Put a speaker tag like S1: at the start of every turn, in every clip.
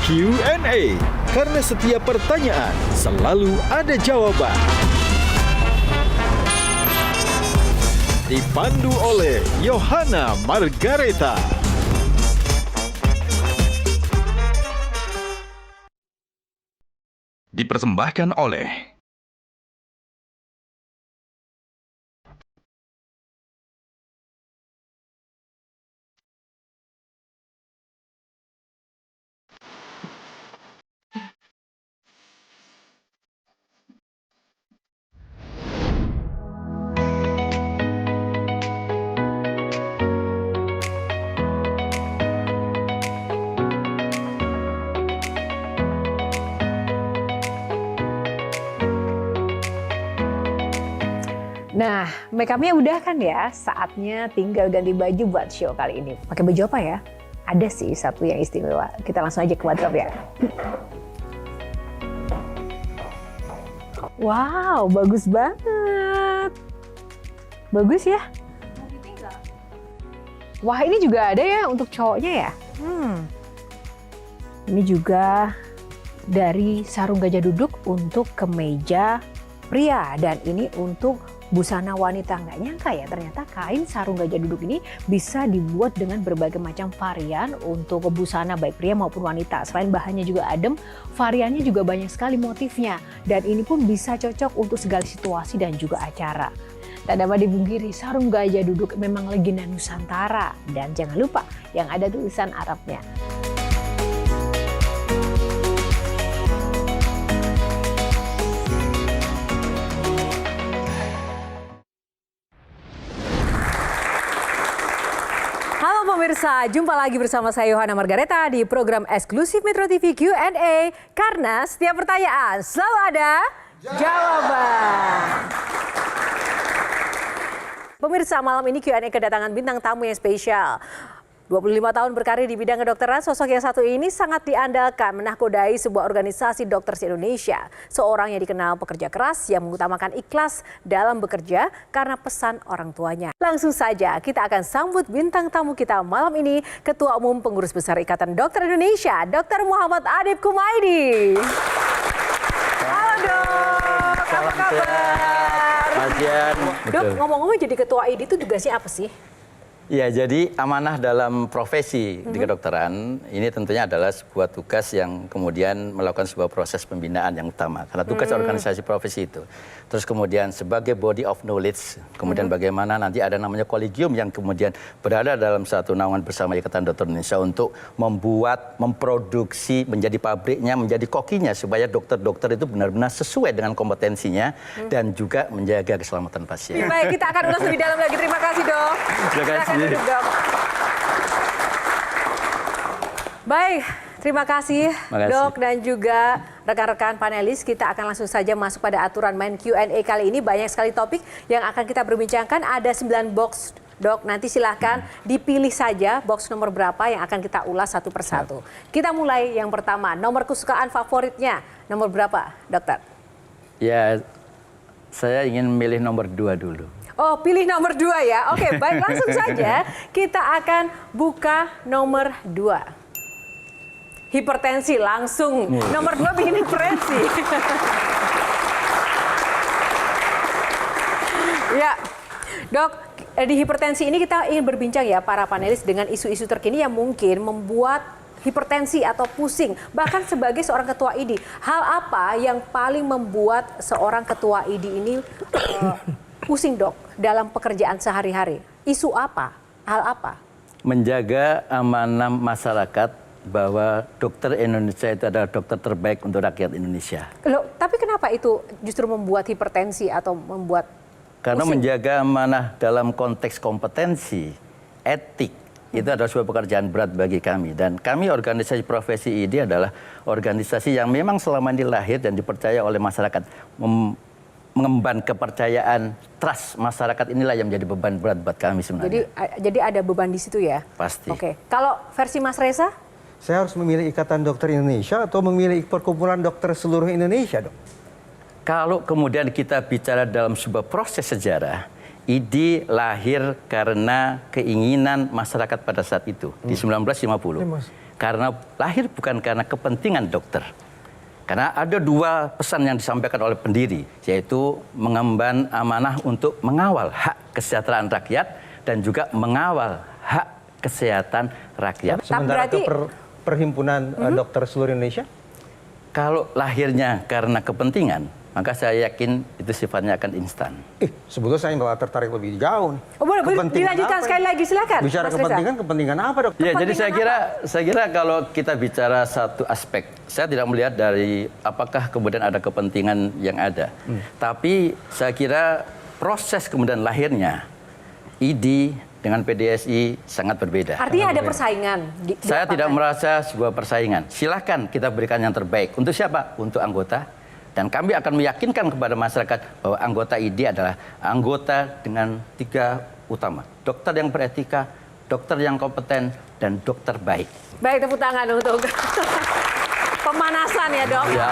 S1: Q&A, karena setiap pertanyaan selalu ada jawaban. Dipandu oleh Yohana Margareta.
S2: Dipersembahkan oleh
S3: Nah, make up-nya udah kan ya? Saatnya tinggal ganti baju buat show kali ini. Pakai baju apa ya? Ada sih satu yang istimewa. Kita langsung aja ke wardrobe ya. Wow, bagus banget. Bagus ya? Wah, ini juga ada ya untuk cowoknya ya? Ini juga dari sarung gajah duduk untuk kemeja pria. Dan ini untuk busana wanita. Nggak nyangka ya, ternyata kain sarung gajah duduk ini bisa dibuat dengan berbagai macam varian untuk busana baik pria maupun wanita. Selain bahannya juga adem, variannya juga banyak sekali motifnya. Dan ini pun bisa cocok untuk segala situasi dan juga acara. Tak dapat dipungkiri, sarung gajah duduk memang legenda Nusantara. Dan jangan lupa yang ada tulisan Arabnya. Halo pemirsa, jumpa lagi bersama saya Yohana Margareta di program eksklusif Metro TV Q&A. Karena setiap pertanyaan selalu ada jawaban. Pemirsa, malam ini Q&A kedatangan bintang tamu yang spesial. 25 tahun berkarir di bidang kedokteran, sosok yang satu ini sangat diandalkan menakodai sebuah organisasi dokter se-Indonesia. Seorang yang dikenal pekerja keras yang mengutamakan ikhlas dalam bekerja karena pesan orang tuanya. Langsung saja kita akan sambut bintang tamu kita malam ini, Ketua Umum Pengurus Besar Ikatan Dokter Indonesia, Dr. Muhammad Adib Kumaydi. Halo dok, apa kabar? Dok, ngomong-ngomong jadi Ketua ID itu tugasnya apa sih?
S4: Ya, jadi amanah dalam profesi di kedokteran ini tentunya adalah sebuah tugas yang kemudian melakukan sebuah proses pembinaan yang utama. Karena tugas organisasi profesi itu. Terus kemudian sebagai body of knowledge, kemudian bagaimana nanti ada namanya kolegium yang kemudian berada dalam satu naungan bersama Ikatan Dokter Indonesia untuk membuat, memproduksi, menjadi pabriknya, menjadi kokinya supaya dokter-dokter itu benar-benar sesuai dengan kompetensinya dan juga menjaga keselamatan pasien.
S3: Baik, kita akan ulas lebih dalam lagi. Terima kasih dok.
S4: Terima kasih.
S3: Baik, terima kasih dok dan juga rekan-rekan panelis. Kita akan langsung saja masuk pada aturan main Q&A kali ini. Banyak sekali topik yang akan kita perbincangkan. Ada 9 box dok, nanti silahkan dipilih saja box nomor berapa yang akan kita ulas satu persatu. Kita mulai yang pertama, nomor kesukaan favoritnya. Nomor berapa dokter?
S4: Ya, saya ingin memilih nomor 2 dulu.
S3: Oh, pilih nomor 2 ya. Oke, baik, langsung saja kita akan buka nomor 2. Hipertensi langsung. Nomor 2 bikin hipertensi. Ya, dok, di hipertensi ini kita ingin berbincang ya para panelis dengan isu-isu terkini yang mungkin membuat hipertensi atau pusing. Bahkan sebagai seorang ketua ID, hal apa yang paling membuat seorang ketua ID ini pusing dok dalam pekerjaan sehari-hari? Isu apa? Hal apa?
S4: Menjaga amanah masyarakat bahwa dokter Indonesia itu adalah dokter terbaik untuk rakyat Indonesia.
S3: Loh, tapi kenapa itu justru membuat hipertensi atau membuat
S4: Karena
S3: pusing?
S4: menjaga amanah dalam konteks kompetensi, etik, itu adalah sebuah pekerjaan berat bagi kami. Dan kami organisasi profesi ID adalah organisasi yang memang selama ini lahir dan dipercaya oleh masyarakat. Mengemban kepercayaan, trust masyarakat inilah yang menjadi beban berat buat kami sebenarnya.
S3: Jadi ada beban di situ ya?
S4: Pasti.
S3: Oke. Kalau versi Mas Reza?
S5: Saya harus memilih Ikatan Dokter Indonesia atau memilih Perkumpulan Dokter seluruh Indonesia, dok?
S4: Kalau kemudian kita bicara dalam sebuah proses sejarah, ID lahir karena keinginan masyarakat pada saat itu di 1950. Karena lahir bukan karena kepentingan dokter. Karena ada dua pesan yang disampaikan oleh pendiri, yaitu mengemban amanah untuk mengawal hak kesejahteraan rakyat dan juga mengawal hak kesehatan rakyat.
S5: Sementara
S3: berarti-
S5: Perhimpunan Dokter seluruh Indonesia?
S4: Kalau lahirnya karena kepentingan, maka saya yakin itu sifatnya akan instan.
S5: Sebetulnya saya malah tertarik lebih jauh.
S3: Oh, boleh
S5: Kepentingan
S3: dilanjutkan
S5: apa
S3: sekali
S5: ini?
S3: lagi, silakan.
S5: Bicara
S3: Mas Reza.
S5: kepentingan apa dok?
S4: Ya, jadi
S3: Kepentingan
S4: saya kira kalau kita bicara satu aspek, saya tidak melihat dari apakah kemudian ada kepentingan yang ada. Tapi saya kira proses kemudian lahirnya ID dengan PDSI sangat berbeda.
S3: Artinya ada persaingan.
S4: Saya tidak merasa sebuah persaingan. Silahkan kita berikan yang terbaik. Untuk siapa? Untuk anggota. Dan kami akan meyakinkan kepada masyarakat bahwa anggota ID adalah anggota dengan 3 utama. Dokter yang beretika, dokter yang kompeten, dan dokter baik.
S3: Baik, tepuk tangan untuk pemanasan ya dok.
S4: Ya.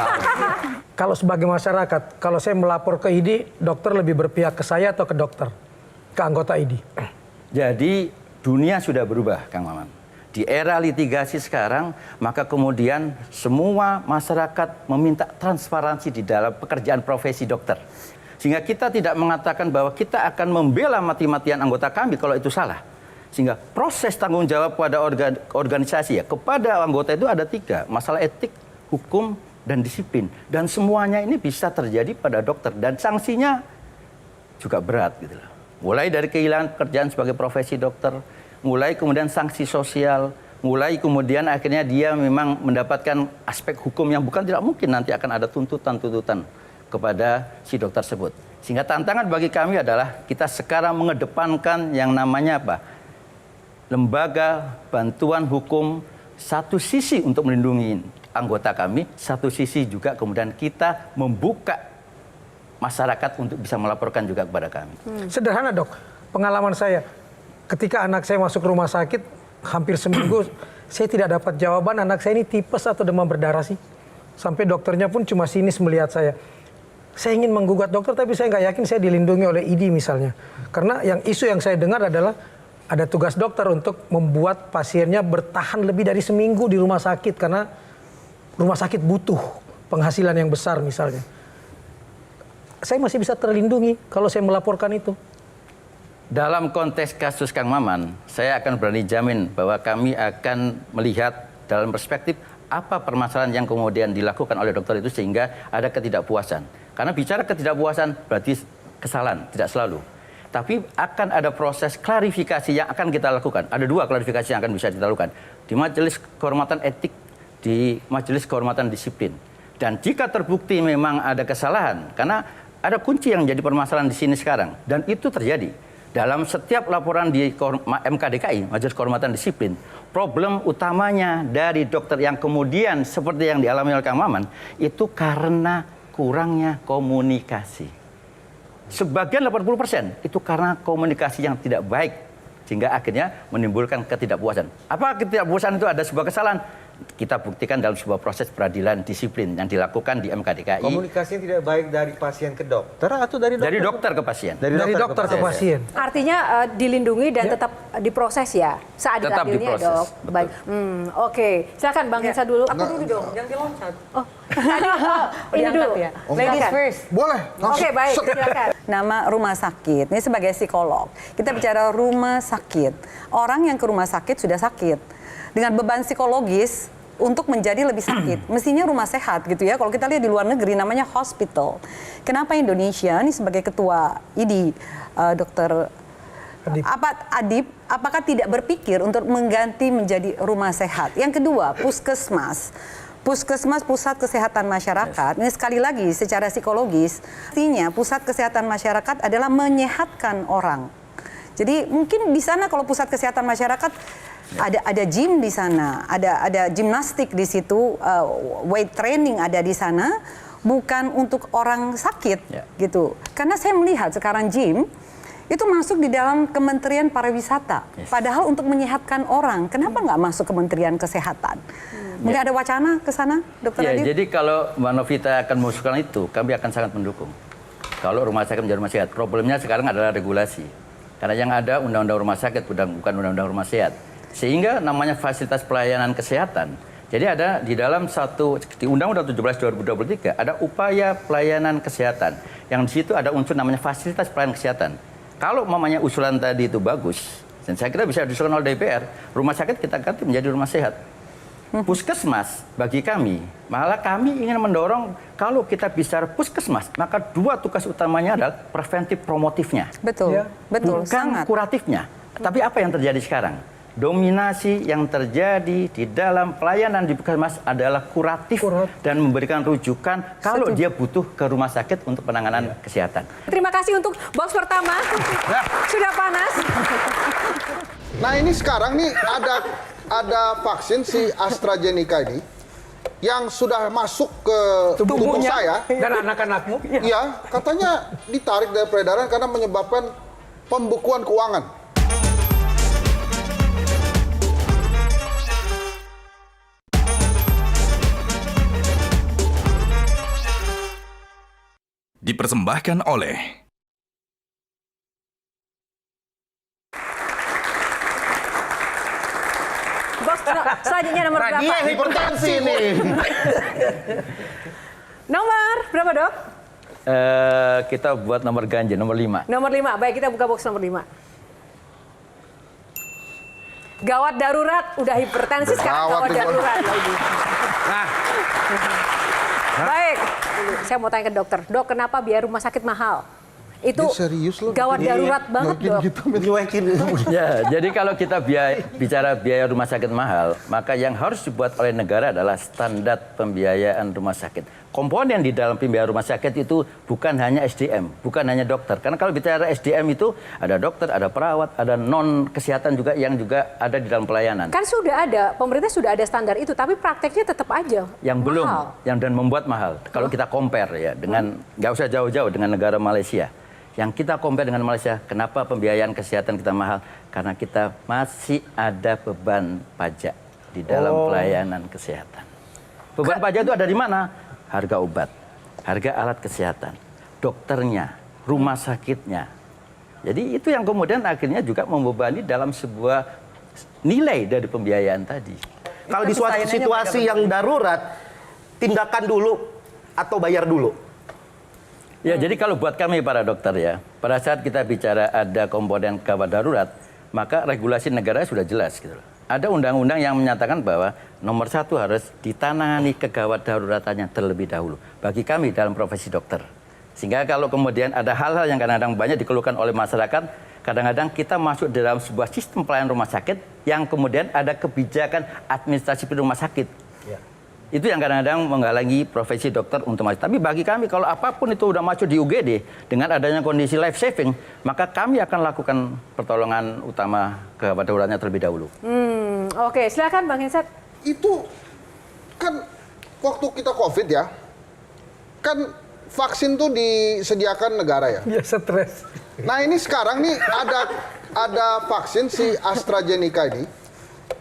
S6: Kalau sebagai masyarakat, kalau saya melapor ke ID, dokter lebih berpihak ke saya atau ke dokter? Ke anggota ID?
S4: Jadi dunia sudah berubah, Kang Maman. Di era litigasi sekarang, maka kemudian semua masyarakat meminta transparansi di dalam pekerjaan profesi dokter. Sehingga kita tidak mengatakan bahwa kita akan membela mati-matian anggota kami kalau itu salah. Sehingga proses tanggung jawab pada organisasi ya, kepada anggota itu ada 3. Masalah etik, hukum, dan disiplin. Dan semuanya ini bisa terjadi pada dokter. Dan sanksinya juga berat gitu loh. Mulai dari kehilangan pekerjaan sebagai profesi dokter, mulai kemudian sanksi sosial, mulai kemudian akhirnya dia memang mendapatkan aspek hukum yang bukan tidak mungkin nanti akan ada tuntutan-tuntutan kepada si dokter tersebut. Sehingga tantangan bagi kami adalah kita sekarang mengedepankan yang namanya apa? Lembaga bantuan hukum, satu sisi untuk melindungi anggota kami, satu sisi juga kemudian kita membuka masyarakat untuk bisa melaporkan juga kepada kami.
S6: Sederhana dok, pengalaman saya ketika anak saya masuk rumah sakit hampir seminggu, saya tidak dapat jawaban anak saya ini tipes atau demam berdarah sih. Sampai dokternya pun cuma sinis melihat saya. Saya ingin menggugat dokter tapi saya nggak yakin saya dilindungi oleh ID misalnya. Karena yang isu yang saya dengar adalah ada tugas dokter untuk membuat pasiennya bertahan lebih dari seminggu di rumah sakit karena rumah sakit butuh penghasilan yang besar misalnya. Saya masih bisa terlindungi kalau saya melaporkan itu.
S4: Dalam konteks kasus Kang Maman, saya akan berani jamin bahwa kami akan melihat dalam perspektif apa permasalahan yang kemudian dilakukan oleh dokter itu sehingga ada ketidakpuasan. Karena bicara ketidakpuasan berarti kesalahan, tidak selalu. Tapi akan ada proses klarifikasi yang akan kita lakukan. Ada 2 klarifikasi yang akan bisa kita lakukan. Di Majelis Kehormatan Etik, di Majelis Kehormatan Disiplin. Dan jika terbukti memang ada kesalahan, karena ada kunci yang jadi permasalahan di sini sekarang. Dan itu terjadi. Dalam setiap laporan di MKDKI, Majelis Kehormatan Disiplin, problem utamanya dari dokter yang kemudian seperti yang dialami oleh Kang Maman, itu karena kurangnya komunikasi. Sebagian 80% itu karena komunikasi yang tidak baik. Sehingga akhirnya menimbulkan ketidakpuasan. Apa ketidakpuasan itu ada sebuah kesalahan? Kita buktikan dalam sebuah proses peradilan disiplin yang dilakukan di MKDKI.
S5: Komunikasi yang tidak baik dari pasien ke dokter atau dari dokter?
S4: Dari dokter ke pasien.
S5: Dari
S6: Dokter ke pasien.
S3: Artinya dilindungi dan tetap diproses ya,
S4: Tetap
S3: seadil-adilnya
S4: diproses,
S3: dok.
S4: betul.
S3: Baik, oke. Silakan Bang Hinsa dulu.
S7: Aku dulu dong, jangan diloncat.
S3: Oh, ini dulu.
S7: ya.
S3: Silakan.
S7: Ladies first.
S8: Boleh, langsung.
S3: Oke, baik. Silakan.
S7: Nama rumah sakit, ini sebagai psikolog. Kita bicara rumah sakit. Orang yang ke rumah sakit sudah sakit. Dengan beban psikologis untuk menjadi lebih sakit. Mestinya rumah sehat gitu ya. Kalau kita lihat di luar negeri namanya hospital. Kenapa Indonesia, ini sebagai ketua ID, Dokter Adib, apakah tidak berpikir untuk mengganti menjadi rumah sehat? Yang kedua, puskesmas. Puskesmas, pusat kesehatan masyarakat, ini sekali lagi secara psikologis, artinya pusat kesehatan masyarakat adalah menyehatkan orang. Jadi mungkin di sana kalau pusat kesehatan masyarakat ada gym di sana, ada gimnastik di situ, weight training ada di sana, bukan untuk orang sakit gitu. Karena saya melihat sekarang gym itu masuk di dalam Kementerian Pariwisata, padahal untuk menyehatkan orang, kenapa nggak masuk Kementerian Kesehatan? Mungkin ada wacana ke sana, Dokter Adib?
S4: Jadi kalau Mbak Novita akan mengusulkan itu, kami akan sangat mendukung. kalau rumah sakit menjadi rumah sehat. Problemnya sekarang adalah regulasi. Karena yang ada undang-undang rumah sakit, bukan undang-undang rumah sehat. Sehingga namanya fasilitas pelayanan kesehatan. Jadi ada di dalam di Undang-Undang 17 2023 ada upaya pelayanan kesehatan. Yang di situ ada unsur namanya fasilitas pelayanan kesehatan. Kalau mamanya usulan tadi itu bagus, dan saya kira bisa diusulkan oleh DPR, rumah sakit kita ganti menjadi rumah sehat. Puskesmas bagi kami, malah kami ingin mendorong kalau kita bicara puskesmas, maka dua tugas utamanya adalah preventif promotifnya.
S7: Betul, betul,
S4: Bukan
S7: sangat.
S4: kuratifnya. Tapi apa yang terjadi sekarang? Dominasi yang terjadi di dalam pelayanan di puskesmas adalah kuratif dan memberikan rujukan kalau dia butuh ke rumah sakit untuk penanganan kesehatan.
S3: Terima kasih untuk box pertama. Sudah panas.
S8: Nah ini sekarang nih ada vaksin si AstraZeneca ini yang sudah masuk ke tubuh saya
S6: dan anak-anakmu.
S8: Iya, katanya ditarik dari peredaran karena menyebabkan pembekuan keuangan.
S2: Dipersembahkan oleh
S3: Box selanjutnya nomor berapa?
S5: Hipertensi nih.
S3: Nomor berapa, Dok?
S4: Kita buat nomor ganjil, nomor 5.
S3: Nomor 5. Baik, kita buka box nomor 5. Gawat darurat, udah hipertensi sekarang gawat darurat lagi. Baik, saya mau tanya ke dokter. Dok, kenapa biaya rumah sakit mahal? Itu
S8: serius loh.
S3: gawat darurat banget, Dok.
S4: Ya, jadi kalau kita bicara biaya rumah sakit mahal, maka yang harus dibuat oleh negara adalah standar pembiayaan rumah sakit. Komponen di dalam pembiayaan rumah sakit itu bukan hanya SDM, bukan hanya dokter. Karena kalau bicara SDM itu ada dokter, ada perawat, ada non kesehatan juga yang juga ada di dalam pelayanan.
S3: Kan sudah ada, pemerintah sudah ada standar itu, tapi prakteknya tetap aja
S4: Yang belum,
S3: mahal.
S4: dan membuat mahal. Kalau kita compare ya dengan, nggak usah jauh-jauh dengan negara Malaysia. Yang kita compare dengan Malaysia, kenapa pembiayaan kesehatan kita mahal? Karena kita masih ada beban pajak di dalam pelayanan kesehatan. Beban pajak itu ada di mana? Harga obat, harga alat kesehatan, dokternya, rumah sakitnya. Jadi itu yang kemudian akhirnya juga membebani dalam sebuah nilai dari pembiayaan tadi.
S5: Kalau di suatu situasi yang darurat, tindakan dulu atau bayar dulu?
S4: Ya, jadi kalau buat kami para dokter ya, pada saat kita bicara ada komponen gawat darurat, maka regulasi negara sudah jelas gitu loh. Ada undang-undang yang menyatakan bahwa nomor 1 harus ditangani kegawat daruratannya terlebih dahulu. Bagi kami dalam profesi dokter. Sehingga kalau kemudian ada hal-hal yang kadang-kadang banyak dikeluhkan oleh masyarakat, kadang-kadang kita masuk dalam sebuah sistem pelayanan rumah sakit yang kemudian ada kebijakan administrasi rumah sakit. Itu yang kadang-kadang menghalangi profesi dokter untuk masuk. Tapi bagi kami kalau apapun itu udah masuk di UGD dengan adanya kondisi life saving, maka kami akan lakukan pertolongan utama kegawat daruratnya terlebih dahulu.
S3: Oke, silakan Bang Hensat.
S8: Itu kan waktu kita COVID ya, kan vaksin tuh disediakan negara ya.
S6: Ya stres.
S8: Nah ini sekarang nih ada vaksin si AstraZeneca ini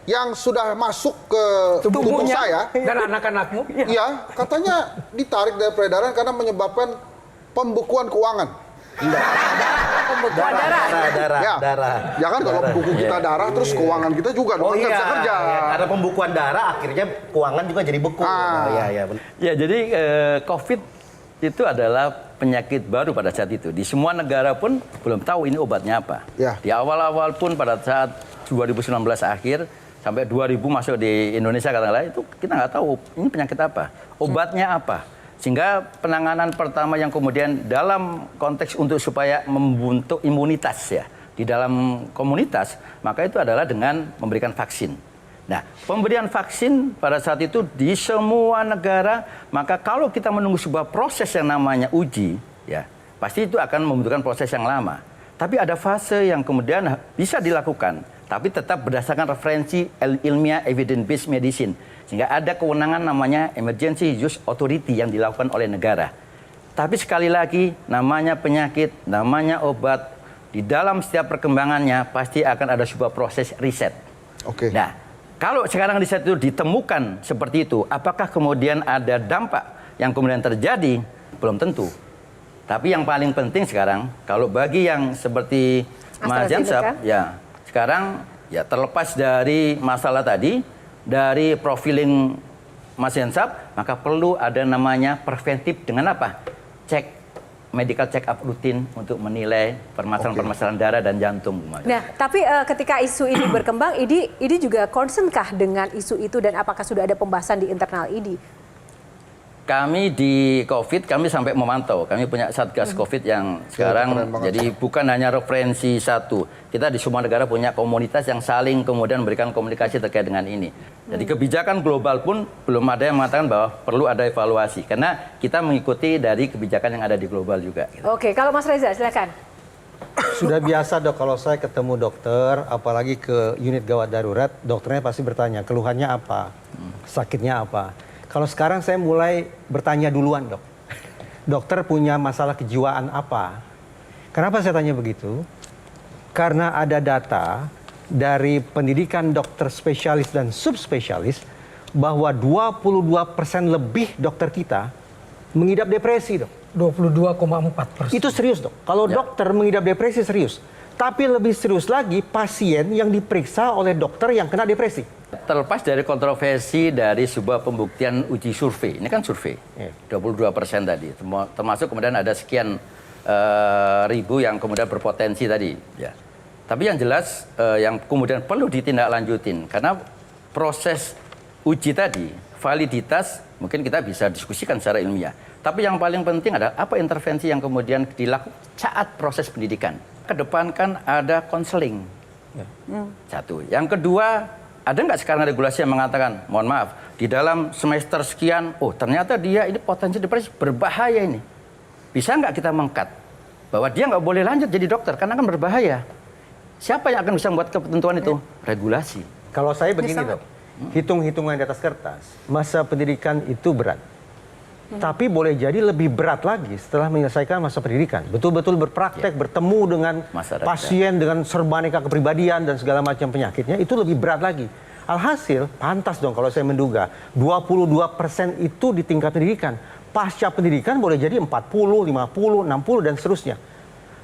S8: yang sudah masuk ke tubuh saya
S6: Dan anak-anakmu.
S8: iya, katanya ditarik dari peredaran karena menyebabkan pembekuan keuangan.
S3: Pembekuan darah.
S8: Ya kan kalau buku kita darah terus keuangan kita juga dong nggak bisa kerja.
S5: Karena pembukuan darah akhirnya keuangan juga jadi beku.
S4: Ya, jadi COVID itu adalah penyakit baru pada saat itu. Di semua negara pun belum tahu ini obatnya apa.
S8: Ya.
S4: Di awal-awal pun pada saat 2019 akhir sampai 2000 masuk di Indonesia katakanlah itu kita nggak tahu ini penyakit apa, obatnya apa. Sehingga penanganan pertama yang kemudian dalam konteks untuk supaya membentuk imunitas ya di dalam komunitas, maka itu adalah dengan memberikan vaksin. Nah, pemberian vaksin pada saat itu di semua negara, maka kalau kita menunggu sebuah proses yang namanya uji, ya pasti itu akan membutuhkan proses yang lama. Tapi ada fase yang kemudian bisa dilakukan, tapi tetap berdasarkan referensi ilmiah evidence-based medicine. Sehingga ada kewenangan namanya Emergency Use Authority yang dilakukan oleh negara. Tapi sekali lagi, namanya penyakit, namanya obat, di dalam setiap perkembangannya pasti akan ada sebuah proses riset.
S8: Oke.
S4: Nah, kalau sekarang riset itu ditemukan seperti itu, apakah kemudian ada dampak yang kemudian terjadi? Belum tentu. Tapi yang paling penting sekarang, kalau bagi yang seperti Mas Jansap, ya sekarang ya terlepas dari masalah tadi, dari profiling Mas Jansap, maka perlu ada namanya preventif dengan apa? Medical check up rutin untuk menilai permasalahan-permasalahan darah dan jantung.
S3: Nah, tapi ketika isu ini berkembang, ID juga concern-kah dengan isu itu dan apakah sudah ada pembahasan di internal ID?
S4: Kami di COVID, kami sampai memantau. Kami punya Satgas COVID yang sekarang jadi bukan hanya referensi satu. Kita di semua negara punya komunitas yang saling kemudian memberikan komunikasi terkait dengan ini. Jadi kebijakan global pun belum ada yang mengatakan bahwa perlu ada evaluasi. Karena kita mengikuti dari kebijakan yang ada di global juga.
S3: Oke, kalau Mas Reza silakan.
S9: Sudah biasa dok kalau saya ketemu dokter, apalagi ke unit gawat darurat, dokternya pasti bertanya keluhannya apa, sakitnya apa. Kalau sekarang saya mulai bertanya duluan dok, dokter punya masalah kejiwaan apa? Kenapa saya tanya begitu? Karena ada data dari pendidikan dokter spesialis dan subspesialis bahwa 22% lebih dokter kita mengidap depresi dok.
S6: 22,4%.
S9: Itu serius dok. Kalau dokter mengidap depresi serius. Tapi lebih serius lagi pasien yang diperiksa oleh dokter yang kena depresi.
S4: Terlepas dari kontroversi dari sebuah pembuktian uji survei, ini kan survei, 22% tadi, termasuk kemudian ada sekian ribu yang kemudian berpotensi tadi. Ya. Tapi yang jelas yang kemudian perlu ditindaklanjutin, karena proses uji tadi, validitas mungkin kita bisa diskusikan secara ilmiah. Tapi yang paling penting adalah apa intervensi yang kemudian dilakukan saat proses pendidikan. Kedepankan ada konseling. Satu. Yang kedua, ada nggak sekarang regulasi yang mengatakan, mohon maaf, di dalam semester sekian, oh ternyata dia ini potensi depresi berbahaya ini. Bisa nggak kita mengkat bahwa dia nggak boleh lanjut jadi dokter karena kan berbahaya. Siapa yang akan bisa membuat ketentuan itu? Regulasi.
S9: Kalau saya begini dok, hitung-hitungan di atas kertas, masa pendidikan itu berat. Tapi boleh jadi lebih berat lagi setelah menyelesaikan masa pendidikan. Betul-betul berpraktek, bertemu dengan pasien, dengan serbaneka kepribadian dan segala macam penyakitnya, itu lebih berat lagi. Alhasil, pantas dong kalau saya menduga, 22% itu di tingkat pendidikan. Pasca pendidikan boleh jadi 40, 50, 60, dan seterusnya.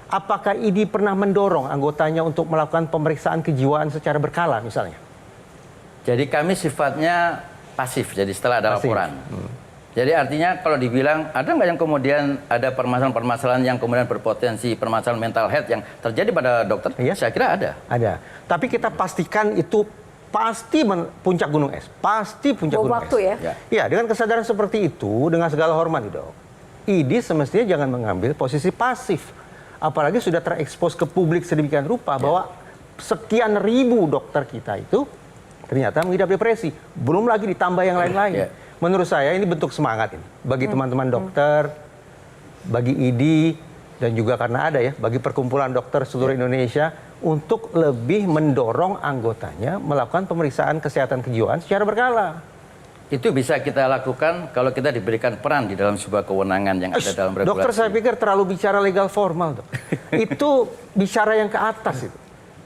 S9: Apakah ID pernah mendorong anggotanya untuk melakukan pemeriksaan kejiwaan secara berkala misalnya?
S4: Jadi kami sifatnya pasif, jadi setelah ada laporan. Jadi artinya kalau dibilang ada nggak yang kemudian ada permasalahan-permasalahan yang kemudian berpotensi permasalahan mental health yang terjadi pada dokter?
S9: Iya.
S4: Saya kira ada.
S9: Ada. Tapi kita pastikan itu pasti puncak gunung es. Pasti puncak gunung
S3: waktu
S9: es.
S3: ya?
S9: Iya, dengan kesadaran seperti itu, dengan segala hormat dok, ID semestinya jangan mengambil posisi pasif. Apalagi sudah terekspos ke publik sedemikian rupa bahwa sekian ribu dokter kita itu ternyata mengidap depresi. Belum lagi ditambah yang lain-lain. Menurut saya ini bentuk semangat ini bagi teman-teman dokter, bagi ID, dan juga karena ada ya, bagi perkumpulan dokter seluruh Indonesia untuk lebih mendorong anggotanya melakukan pemeriksaan kesehatan kejiwaan secara berkala.
S4: Itu bisa kita lakukan kalau kita diberikan peran di dalam sebuah kewenangan yang ada dalam regulasi.
S9: Dokter saya pikir terlalu bicara legal formal dok. Itu bicara yang ke atas itu.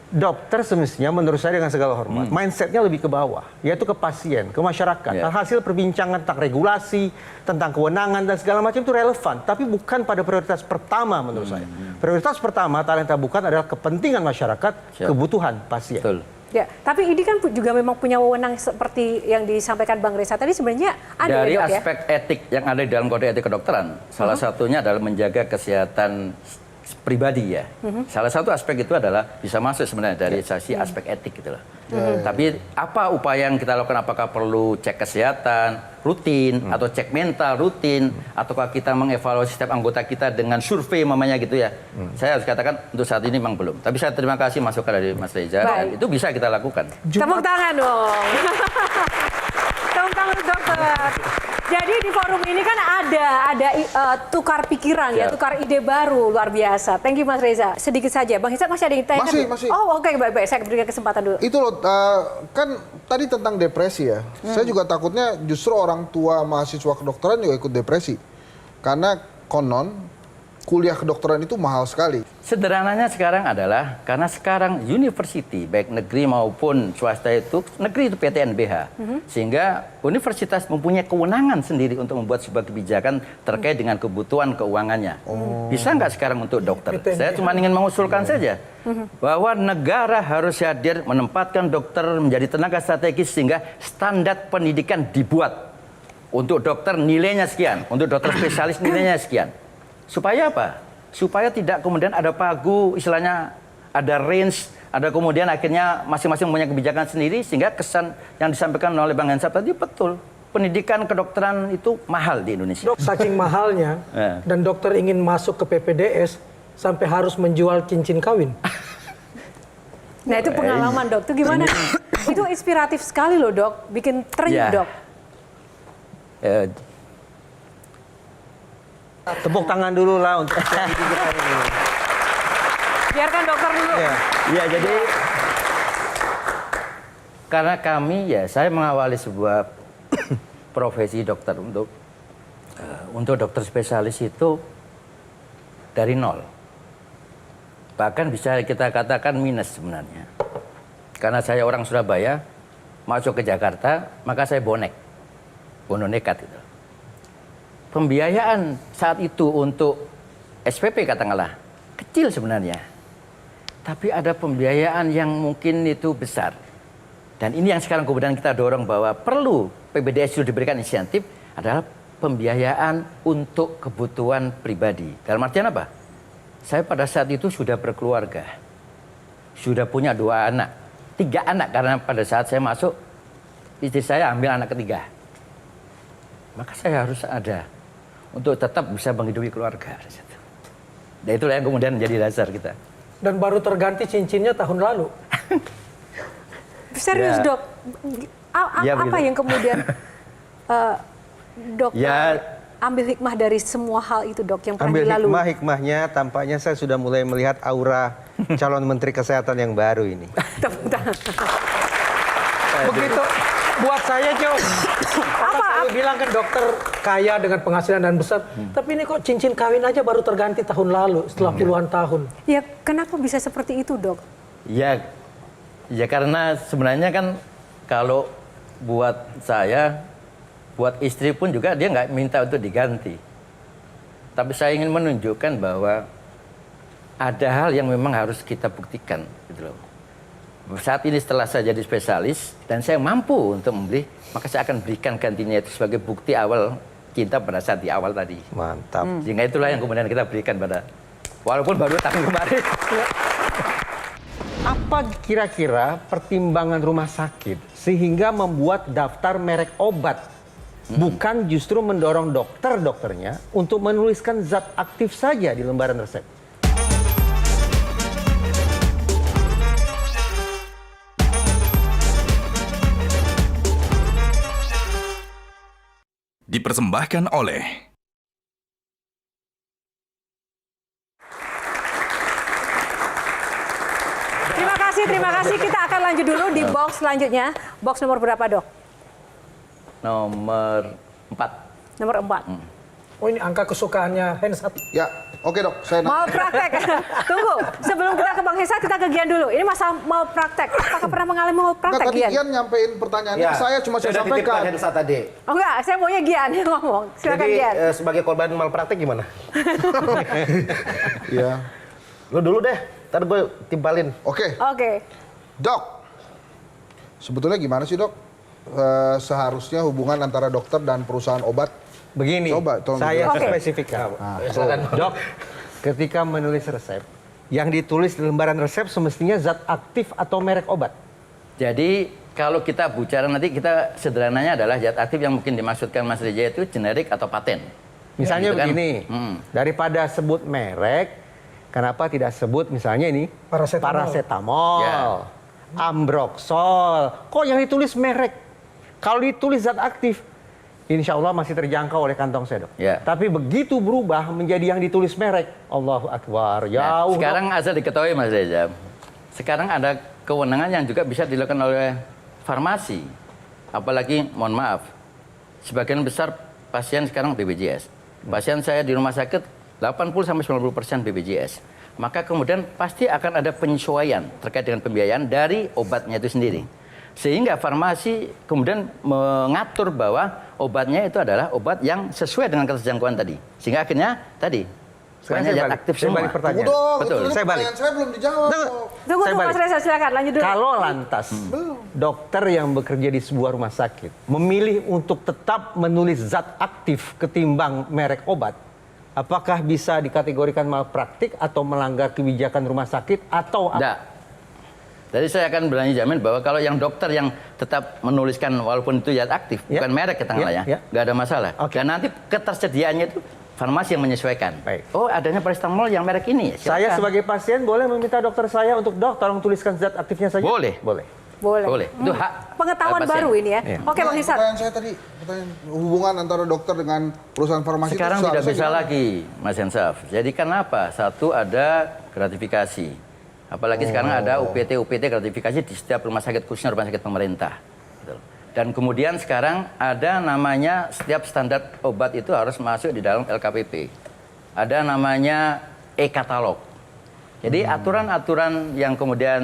S9: Dokter semestinya menurut saya dengan segala hormat, mindsetnya lebih ke bawah, yaitu ke pasien, ke masyarakat. Hasil perbincangan tentang regulasi, tentang kewenangan dan segala macam itu relevan, tapi bukan pada prioritas pertama menurut saya. Prioritas pertama talenta bukan adalah kepentingan masyarakat, kebutuhan pasien.
S4: Betul.
S3: Ya, tapi ini kan juga memang punya wewenang seperti yang disampaikan Bang Reza tadi sebenarnya ada
S4: dari
S3: ya, dok,
S4: aspek etik yang ada di dalam kode etik kedokteran. Salah satunya adalah menjaga kesehatan pribadi ya. Salah satu aspek itu adalah bisa masuk sebenarnya dari sisi aspek etik gitu loh. Tapi apa upaya yang kita lakukan? Apakah perlu cek kesehatan rutin atau cek mental rutin, ataukah kita mengevaluasi setiap anggota kita dengan survei mamanya gitu ya? Saya harus katakan untuk saat ini memang belum. Tapi saya terima kasih masukan dari Mas Reza dan itu bisa kita lakukan.
S3: Tepuk tangan dong. Tepuk tangan dokter. Jadi di forum ini kan ada tukar pikiran ya, tukar ide baru luar biasa. Thank you Mas Reza. Sedikit saja, Bang Hizat masih ada yang tanya?
S8: Masih.
S3: Oh oke, baik-baik. Saya berikan kesempatan dulu.
S8: Itu loh, kan tadi tentang depresi ya. Saya juga takutnya justru orang tua mahasiswa kedokteran juga ikut depresi. Karena konon kuliah kedokteran itu mahal sekali.
S4: Sederhananya sekarang adalah karena sekarang university baik negeri maupun swasta itu negeri itu PTNBH sehingga universitas mempunyai kewenangan sendiri untuk membuat sebuah kebijakan terkait dengan kebutuhan keuangannya. Bisa nggak sekarang untuk dokter? Saya cuma ingin mengusulkan saja bahwa negara harus hadir menempatkan dokter menjadi tenaga strategis sehingga standar pendidikan dibuat untuk dokter nilainya sekian, untuk dokter spesialis nilainya sekian. Supaya apa? Supaya tidak kemudian ada pagu, istilahnya ada range, ada kemudian akhirnya masing-masing punya kebijakan sendiri sehingga kesan yang disampaikan oleh Bang Hensat tadi betul. Pendidikan kedokteran itu mahal di Indonesia.
S6: Saking mahalnya dan dokter ingin masuk ke PPDS sampai harus menjual cincin kawin.
S3: Nah itu pengalaman dok, itu gimana? Itu inspiratif sekali loh dok, bikin tren dok.
S9: Tepuk tangan dulu lah untuk kita ini.
S3: Biarkan dokter dulu.
S4: Ya, jadi karena kami saya mengawali sebuah profesi dokter untuk dokter spesialis itu dari nol. Bahkan bisa kita katakan minus sebenarnya. Karena saya orang Surabaya, masuk ke Jakarta, maka saya bonek nekat itu. Pembiayaan saat itu untuk SPP katakanlah kecil sebenarnya. Tapi ada pembiayaan yang mungkin itu besar. Dan ini yang sekarang kemudian kita dorong bahwa perlu PPDS itu diberikan insentif adalah pembiayaan untuk kebutuhan pribadi. Dalam artian apa? Saya pada saat itu sudah berkeluarga. Sudah punya 2 anak. 3 anak karena pada saat saya masuk istri saya ambil anak ketiga. Maka saya harus ada untuk tetap bisa menghidupi keluarga. Dan itulah yang kemudian menjadi dasar kita.
S6: Dan baru terganti cincinnya tahun lalu.
S3: Serius dok, apa yang kemudian dok ambil hikmah dari semua hal itu dok yang pernah dilalui?
S9: Ambil hikmahnya tampaknya saya sudah mulai melihat aura calon Menteri Kesehatan yang baru ini.
S6: Begitu buat saya Jom. Apa? Saya bilang kan dokter kaya dengan penghasilan dan besar, tapi ini kok cincin kawin aja baru terganti tahun lalu setelah puluhan tahun.
S3: Ya kenapa bisa seperti itu dok?
S4: Ya karena sebenarnya kan kalau buat saya, buat istri pun juga dia nggak minta untuk diganti. Tapi saya ingin menunjukkan bahwa ada hal yang memang harus kita buktikan, gitu loh. Saat ini setelah saya jadi spesialis dan saya mampu untuk membeli, maka saya akan berikan gantinya itu sebagai bukti awal cinta pada saat di awal tadi.
S9: Mantap.
S4: Sehingga itulah yang kemudian kita berikan pada, walaupun baru tahun kemarin.
S9: Apa kira-kira pertimbangan rumah sakit sehingga membuat daftar merek obat? Bukan justru mendorong dokternya untuk menuliskan zat aktif saja di lembaran resep.
S2: Dipersembahkan oleh
S3: Terima kasih. Kita akan lanjut dulu di box selanjutnya. Box nomor berapa dok?
S4: Nomor 4.
S3: Nomor 4.
S6: Oh ini angka kesukaannya Hensat.
S8: Ya, oke dok, saya
S3: Mau praktek? Tunggu, sebelum kita ke Bang Hensat, kita ke Gian dulu. Ini masa mau praktek. Apakah pernah mengalami mau praktek,
S8: tadi
S3: Gian?
S8: Gian nyampein pertanyaannya ke saya, cuma saya sampaikan.
S5: Hensat tadi.
S3: Oh enggak, saya maunya Gian yang ngomong. Silakan
S5: Jadi
S3: Gian.
S5: sebagai korban malpraktek gimana?
S8: Iya.
S5: Lu dulu deh, ntar gue timpalin.
S8: Oke. Dok, sebetulnya gimana sih dok? Seharusnya hubungan antara dokter dan perusahaan obat?
S9: Begini,
S8: Coba, tolong
S9: saya
S3: dijelaskan.
S9: spesifikkan. Dok, ketika menulis resep, yang ditulis di lembaran resep semestinya zat aktif atau merek obat.
S4: Jadi kalau kita bicara nanti kita sederhananya adalah zat aktif yang mungkin dimaksudkan Mas Reja itu generik atau paten.
S9: Misalnya
S4: Gitu kan?
S9: begini, daripada sebut merek, kenapa tidak sebut misalnya ini paracetamol, Ambroxol. Kok yang ditulis merek? Kalau ditulis zat aktif, insya Allah masih terjangkau oleh kantong saya dok.
S4: Ya.
S9: Tapi begitu berubah menjadi yang ditulis merek, Allahu Akbar, jauh.
S4: Sekarang asal diketahui Mas Reza, sekarang ada kewenangan yang juga bisa dilakukan oleh farmasi. Apalagi, mohon maaf, sebagian besar pasien sekarang BPJS. Pasien saya di rumah sakit 80-90% BPJS, maka kemudian pasti akan ada penyesuaian terkait dengan pembiayaan dari obatnya itu sendiri. Sehingga farmasi kemudian mengatur bahwa obatnya itu adalah obat yang sesuai dengan keterjangkauan tadi. Sehingga akhirnya tadi
S9: Sekarang saya balik,
S4: aktif
S9: saya
S4: semua.
S9: balik pertanyaan.
S8: Betul.
S4: Betul.
S8: Ini
S9: Saya balik.
S8: pertanyaan saya belum dijawab.
S3: Tunggu,
S9: Saya balik.
S3: Mas Reza, silakan lanjut dulu.
S9: Kalau lantas dokter yang bekerja di sebuah rumah sakit memilih untuk tetap menulis zat aktif ketimbang merek obat, apakah bisa dikategorikan malpraktik atau melanggar kebijakan rumah sakit atau apa?
S4: Enggak. Jadi saya akan berani jamin bahwa kalau yang dokter yang tetap menuliskan walaupun itu zat aktif,
S9: Ya.
S4: bukan merek katakanlah
S9: Ya.
S4: nggak ada masalah.
S9: Oke.
S4: Dan nanti ketersediaannya itu farmasi yang menyesuaikan.
S9: Baik.
S4: Oh, adanya paracetamol yang merek ini.
S9: Saya
S4: Silakan.
S9: sebagai pasien boleh meminta dokter saya untuk tolong tuliskan zat aktifnya saja?
S4: Boleh.
S9: Boleh.
S3: Boleh.
S4: Itu hak
S3: Pengetahuan
S4: pasien.
S3: baru ini ya.
S9: Iya.
S3: Oke, Bang Hisar.
S8: Pertanyaan saya tadi, hubungan antara dokter dengan perusahaan farmasi
S4: Sekarang
S8: itu
S4: tidak
S8: seharusnya
S4: bisa
S8: gimana?
S4: lagi, Mas Hensaf. Jadi kenapa? Satu, ada gratifikasi. Apalagi sekarang ada UPT gratifikasi di setiap rumah sakit, khususnya rumah sakit pemerintah. Gitu. Dan kemudian sekarang ada namanya setiap standar obat itu harus masuk di dalam LKPP. Ada namanya e-katalog. Jadi aturan-aturan yang kemudian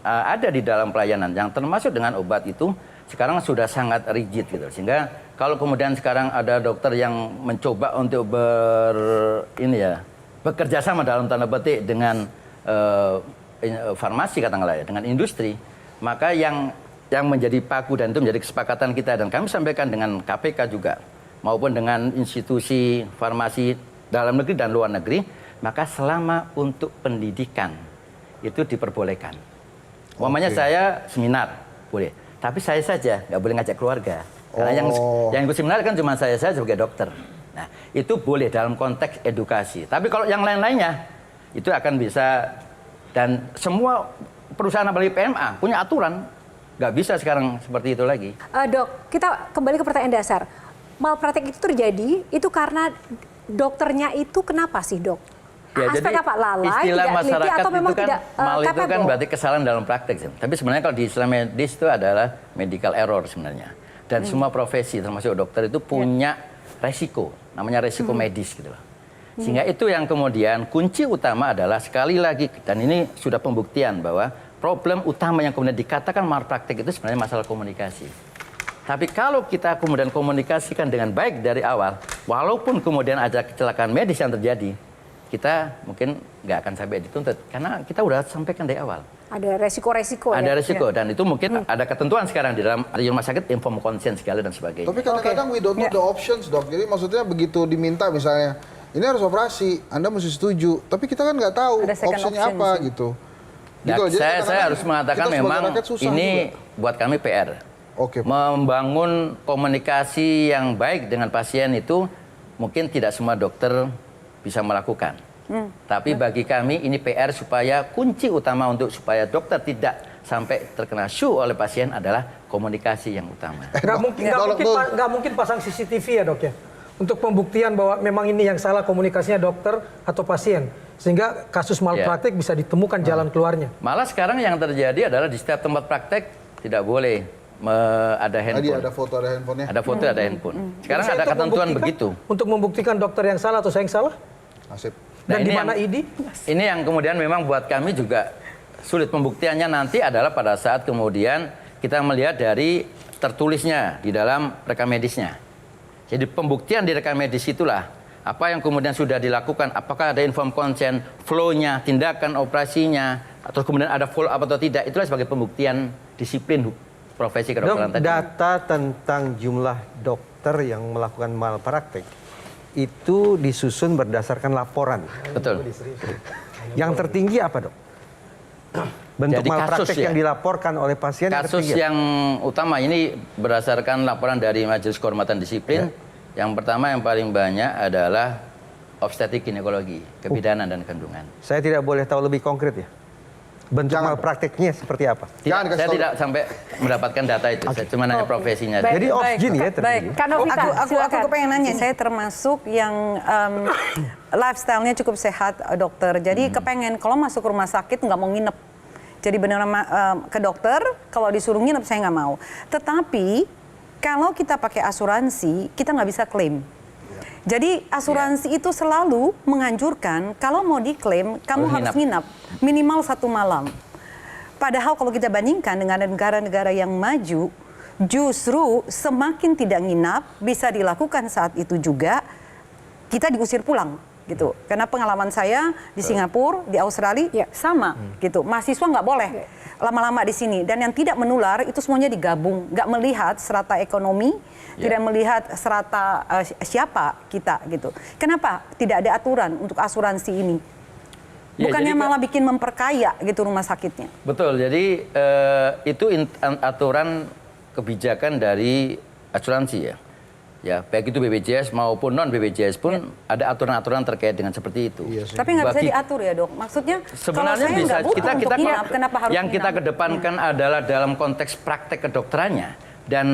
S4: ada di dalam pelayanan yang termasuk dengan obat itu sekarang sudah sangat rigid gitu. Sehingga kalau kemudian sekarang ada dokter yang mencoba untuk bekerja sama dalam tanda petik dengan farmasi katakanlah ya, dengan industri, maka yang menjadi paku dan itu menjadi kesepakatan kita dan kami sampaikan dengan KPK juga maupun dengan institusi farmasi dalam negeri dan luar negeri, maka selama untuk pendidikan itu diperbolehkan. Umpamanya saya seminar boleh, tapi saya saja nggak boleh ngajak keluarga. Karena yang ikut seminar kan cuma saya sebagai dokter. Nah, itu boleh dalam konteks edukasi. Tapi kalau yang lain-lainnya itu akan bisa. Dan semua perusahaan apalagi PMA punya aturan, nggak bisa sekarang seperti itu lagi.
S3: Dok, kita kembali ke pertanyaan dasar. Malpraktik itu terjadi, itu karena dokternya itu kenapa sih, Dok?
S4: Ya,
S3: Aspek
S4: jadi
S3: apa? Lalai,
S4: istilah
S3: tidak teliti,
S4: masyarakat
S3: atau memang
S4: itu kan
S3: tidak
S4: mal itu kan
S3: capable?
S4: berarti kesalahan dalam praktek. Tapi sebenarnya kalau di istilah medis itu adalah medical error sebenarnya. Dan semua profesi termasuk dokter itu punya resiko, namanya resiko medis gitu loh. Sehingga itu yang kemudian kunci utama adalah sekali lagi, dan ini sudah pembuktian bahwa problem utama yang kemudian dikatakan malpraktik itu sebenarnya masalah komunikasi. Tapi kalau kita kemudian komunikasikan dengan baik dari awal, walaupun kemudian ada kecelakaan medis yang terjadi, kita mungkin nggak akan sampai dituntut. Karena kita udah sampaikan dari awal.
S3: Ada resiko-resiko ya?
S4: Ada resiko, dan itu mungkin ada ketentuan sekarang di dalam rumah sakit, inform consent segala dan sebagainya.
S8: Tapi kadang-kadang we don't know the options, Dok. Jadi maksudnya begitu diminta misalnya, ini harus operasi, Anda mesti setuju. Tapi kita kan nggak tahu
S7: Ada second
S8: opsinya
S7: option
S8: apa
S7: sih.
S8: gitu.
S4: Nah,
S8: Gitu, jadi
S4: saya
S8: kadang-kadang
S4: harus mengatakan
S8: kita sebagai
S4: memang
S8: rakyat susah
S4: ini
S8: juga.
S4: buat kami PR.
S8: Oke.
S4: Membangun komunikasi yang baik dengan pasien itu mungkin tidak semua dokter bisa melakukan. Tapi bagi kami ini PR supaya kunci utama untuk supaya dokter tidak sampai terkena shoe oleh pasien adalah komunikasi yang utama.
S6: Nggak mungkin pasang CCTV ya, Dok ya, untuk pembuktian bahwa memang ini yang salah komunikasinya dokter atau pasien, sehingga kasus malpraktik bisa ditemukan jalan keluarnya.
S4: Malah sekarang yang terjadi adalah di setiap tempat praktek tidak boleh ada
S8: Tadi
S4: handphone.
S8: ada foto, ada handphonenya.
S4: Ada foto, ada handphone. Sekarang
S6: Bisa
S4: ada
S6: untuk
S4: ketentuan
S6: membuktikan-
S4: begitu.
S6: Untuk membuktikan dokter yang salah atau saya yang salah,
S8: Nasib.
S6: dan di
S4: ini
S6: mana
S4: yang-
S6: ID?
S4: Ini yang kemudian memang buat kami juga sulit. Pembuktiannya nanti adalah pada saat kemudian kita melihat dari tertulisnya di dalam rekam medisnya. Jadi pembuktian di rekam medis itulah apa yang kemudian sudah dilakukan, apakah ada inform consent, flow-nya, tindakan operasinya, atau kemudian ada follow up atau tidak, itulah sebagai pembuktian disiplin profesi kedokteran
S9: Dok,
S4: tadi.
S9: data tentang jumlah dokter yang melakukan malpraktik itu disusun berdasarkan laporan.
S4: Betul.
S9: Yang tertinggi apa, Dok? Bentuk
S4: Jadi kasus
S9: malpraktik
S4: ya?
S9: yang dilaporkan oleh pasien
S4: Kasus
S9: tertinggi apa?
S4: yang utama ini berdasarkan laporan dari Majelis Kehormatan Disiplin. Yang pertama yang paling banyak adalah obstetrik ginekologi, kebidanan dan kandungan.
S9: Saya tidak boleh tahu lebih konkret ya? Bentuk
S8: Jangan.
S9: malpraktiknya seperti apa?
S8: Jangan kasih
S4: Saya
S8: tahu.
S4: tidak sampai mendapatkan data itu, saya cuma nanya profesinya.
S3: Baik.
S9: Jadi off-gene ya
S7: Baik.
S9: tertinggi?
S3: Kanovita,
S7: Aku
S3: silakan.
S7: kepengen nanya, saya termasuk yang lifestyle-nya cukup sehat, dokter. Jadi kepengen kalau masuk rumah sakit nggak mau nginep. Jadi benar ke dokter, kalau disuruh nginep saya nggak mau. Tetapi kalau kita pakai asuransi, kita nggak bisa klaim. Jadi asuransi itu selalu menganjurkan kalau mau diklaim kamu harus nginap minimal 1 malam. Padahal kalau kita bandingkan dengan negara-negara yang maju, justru semakin tidak nginap bisa dilakukan saat itu juga kita diusir pulang gitu. Karena pengalaman saya di Singapura, di Australia sama gitu. Mahasiswa nggak boleh lama-lama di sini, dan yang tidak menular itu semuanya digabung, nggak melihat strata ekonomi, tidak melihat strata siapa kita gitu. Kenapa tidak ada aturan untuk asuransi ini? Bukannya malah bikin memperkaya gitu rumah sakitnya.
S4: Betul, jadi itu aturan kebijakan dari asuransi ya. Ya, baik itu BPJS maupun non BPJS pun ada aturan-aturan terkait dengan seperti itu.
S7: Tapi nggak bisa diatur ya dok. Maksudnya
S4: sebenarnya
S7: kalau saya
S4: bisa
S7: kita kenapa harus
S4: yang kita kedepankan adalah dalam konteks praktek kedokterannya dan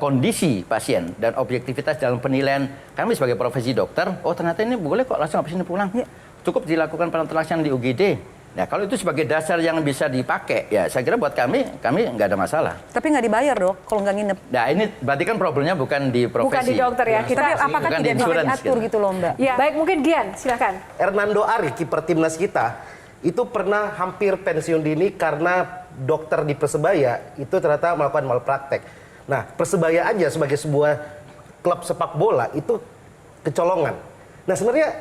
S4: kondisi pasien dan objektivitas dalam penilaian kami sebagai profesi dokter. Oh ternyata ini boleh kok langsung habis ini pulang. Cukup dilakukan penelitian di UGD. Nah kalau itu sebagai dasar yang bisa dipakai, ya saya kira buat kami nggak ada masalah.
S7: Tapi nggak dibayar dok kalau nggak nginep.
S4: Nah ini berarti kan problemnya bukan di profesi.
S3: Bukan di dokter ya.
S7: Tapi apakah tidak bisa diatur gitu loh mbak?
S3: Ya, baik mungkin Dian, silakan.
S5: Hernando Ari, kiper timnas kita, itu pernah hampir pensiun dini karena dokter di Persebaya itu ternyata melakukan malpraktek. Nah, Persebaya aja sebagai sebuah klub sepak bola itu kecolongan. Nah, sebenarnya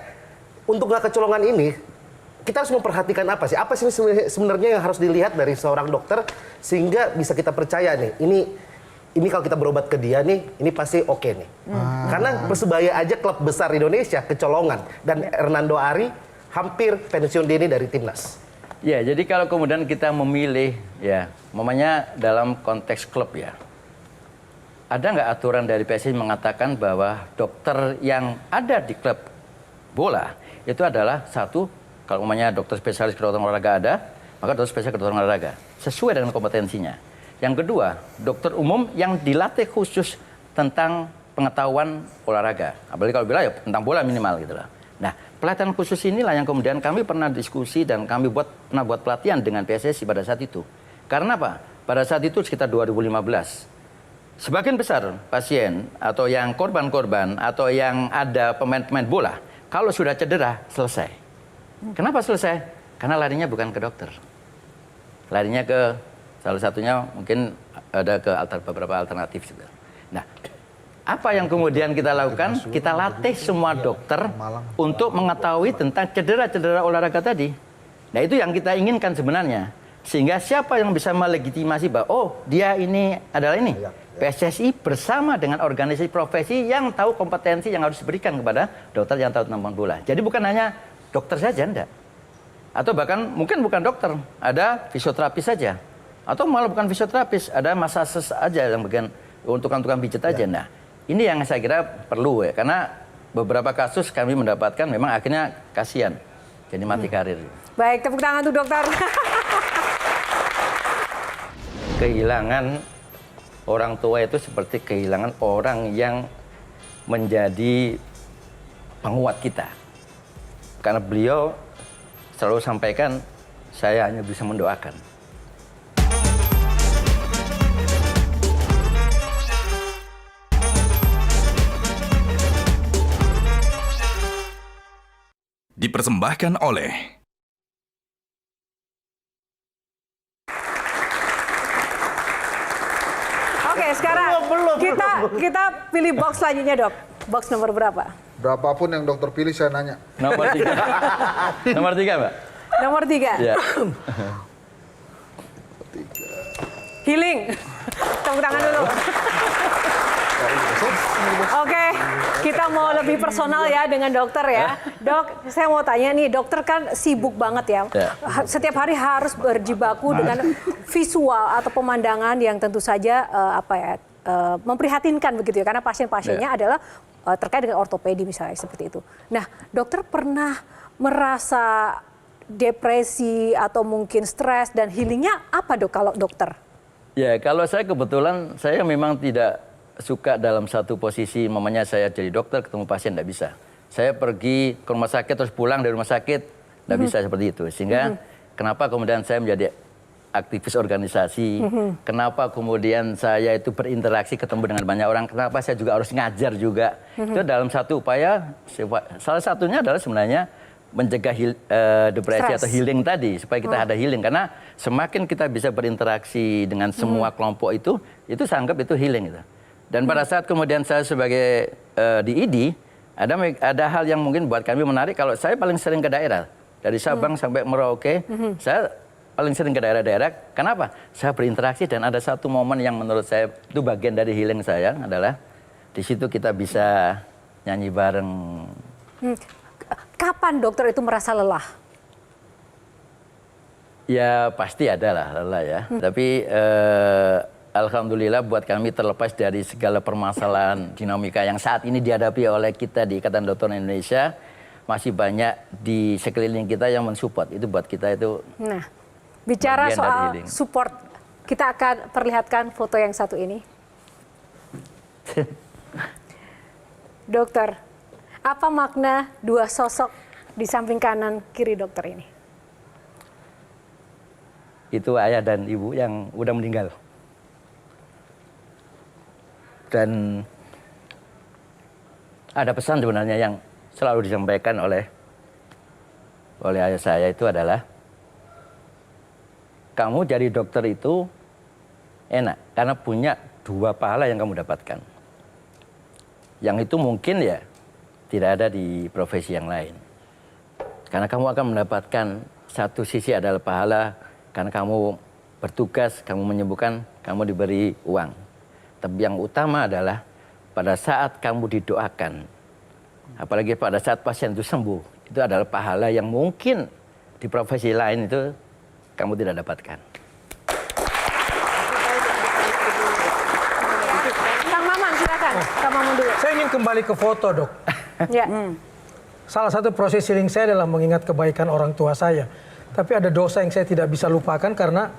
S5: untuk nggak kecolongan ini, kita harus memperhatikan apa sih? Apa sih sebenarnya yang harus dilihat dari seorang dokter sehingga bisa kita percaya nih, ini kalau kita berobat ke dia nih, ini pasti oke nih. Karena Persebaya aja klub besar Indonesia kecolongan, dan Hernando Ari hampir pensiun dini dari timnas.
S4: Ya, jadi kalau kemudian kita memilih, ya, mamanya dalam konteks klub ya, ada nggak aturan dari PSSI mengatakan bahwa dokter yang ada di klub bola itu adalah satu, kalau umumnya dokter spesialis kedokteran olahraga ada, maka dokter spesialis kedokteran olahraga sesuai dengan kompetensinya. Yang kedua, dokter umum yang dilatih khusus tentang pengetahuan olahraga, apalagi kalau bila ya tentang bola minimal gitu lah. Nah, pelatihan khusus inilah yang kemudian kami pernah diskusi dan kami pernah buat pelatihan dengan PSSI pada saat itu. Karena apa? Pada saat itu sekitar 2015, sebagian besar pasien atau yang korban-korban atau yang ada pemain-pemain bola, kalau sudah cedera selesai. Kenapa selesai? Karena larinya bukan ke dokter. Larinya ke salah satunya mungkin ada ke beberapa alternatif juga. Nah, apa yang kemudian kita lakukan? Kita latih semua dokter untuk mengetahui tentang cedera-cedera olahraga tadi. Nah, itu yang kita inginkan sebenarnya. Sehingga siapa yang bisa melegitimasi bahwa oh, dia ini adalah ini. PSSI bersama dengan organisasi profesi yang tahu kompetensi yang harus diberikan kepada dokter yang tahu tentang bola. Jadi bukan hanya dokter saja, enggak. Atau bahkan mungkin bukan dokter, ada fisioterapis saja. Atau malah bukan fisioterapis, ada masases aja yang bagian untuk tukang pijat aja. Nah, ini yang saya kira perlu ya, karena beberapa kasus kami mendapatkan memang akhirnya kasihan, jadi mati karir.
S3: Baik, tepuk tangan tuh dokter.
S4: Kehilangan orang tua itu seperti kehilangan orang yang menjadi penguat kita. Karena beliau selalu sampaikan, saya hanya bisa mendoakan.
S2: Dipersembahkan oleh
S3: Oke, sekarang kita pilih box selanjutnya, Dok. Box nomor berapa?
S8: Berapapun yang dokter pilih saya nanya.
S4: Nomor 3. Nomor 3, Mbak.
S3: Nomor 3.
S4: Ya.
S3: Healing. Tepuk tangan dulu. Oke, kita mau lebih personal ya dengan dokter ya. Dok, saya mau tanya nih, dokter kan sibuk banget ya. Setiap hari harus berjibaku dengan visual atau pemandangan yang tentu saja memprihatinkan begitu ya. Karena pasien-pasiennya adalah terkait dengan ortopedi misalnya seperti itu. Nah, dokter pernah merasa depresi atau mungkin stres dan healingnya apa dok kalau dokter?
S4: Ya, kalau saya kebetulan saya memang tidak suka dalam satu posisi, mamanya saya jadi dokter ketemu pasien tidak bisa. Saya pergi ke rumah sakit terus pulang dari rumah sakit tidak bisa seperti itu. Sehingga kenapa kemudian saya menjadi aktivis organisasi, kenapa kemudian saya itu berinteraksi ketemu dengan banyak orang, kenapa saya juga harus ngajar juga. Itu dalam satu upaya, salah satunya adalah sebenarnya mencegah depresi atau healing tadi, supaya kita ada healing. Karena semakin kita bisa berinteraksi dengan semua kelompok itu saya anggap itu healing. Gitu. Dan pada saat kemudian saya sebagai di ID, ada hal yang mungkin buat kami menarik. Kalau saya paling sering ke daerah, dari Sabang sampai Merauke, saya paling sering ke daerah-daerah. Kenapa? Saya berinteraksi dan ada satu momen yang menurut saya itu bagian dari healing saya adalah di situ kita bisa nyanyi bareng.
S3: Kapan dokter itu merasa lelah?
S4: Ya pasti ada lah lelah ya. Tapi alhamdulillah buat kami terlepas dari segala permasalahan dinamika yang saat ini dihadapi oleh kita di Ikatan Dokter Indonesia, masih banyak di sekeliling kita yang mensupport. Itu buat kita itu.
S3: Nah, bicara soal support, kita akan perlihatkan foto yang satu ini. Dokter, apa makna dua sosok di samping kanan kiri dokter ini?
S4: Itu ayah dan ibu yang udah meninggal. Dan ada pesan sebenarnya yang selalu disampaikan oleh ayah saya itu adalah, kamu jadi dokter itu enak karena punya dua pahala yang kamu dapatkan. Yang itu mungkin ya tidak ada di profesi yang lain. Karena kamu akan mendapatkan satu sisi adalah pahala karena kamu bertugas, kamu menyembuhkan, kamu diberi uang. Tapi yang utama adalah pada saat kamu didoakan, apalagi pada saat pasien itu sembuh, itu adalah pahala yang mungkin di profesi lain itu kamu tidak dapatkan.
S3: Kang Maman, silakan. Kang Maman dulu.
S6: Saya ingin kembali ke foto, Dok.
S3: Ya.
S6: Salah satu proses healing saya adalah mengingat kebaikan orang tua saya. Tapi ada dosa yang saya tidak bisa lupakan karena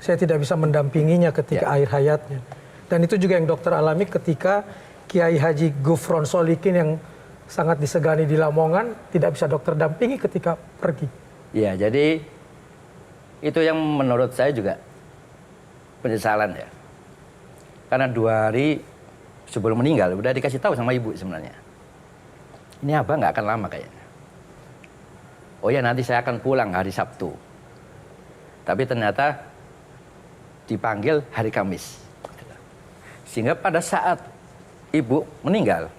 S6: saya tidak bisa mendampinginya ketika akhir hayatnya. Dan itu juga yang dokter alami ketika Kiai Haji Gufron Solikin yang sangat disegani di Lamongan tidak bisa dokter dampingi ketika pergi.
S4: Ya, jadi itu yang menurut saya juga penyesalan ya. Karena 2 hari sebelum meninggal udah dikasih tahu sama ibu sebenarnya. Ini abah nggak akan lama kayaknya. Oh ya nanti saya akan pulang hari Sabtu. Tapi ternyata dipanggil hari Kamis. Sehingga pada saat ibu meninggal,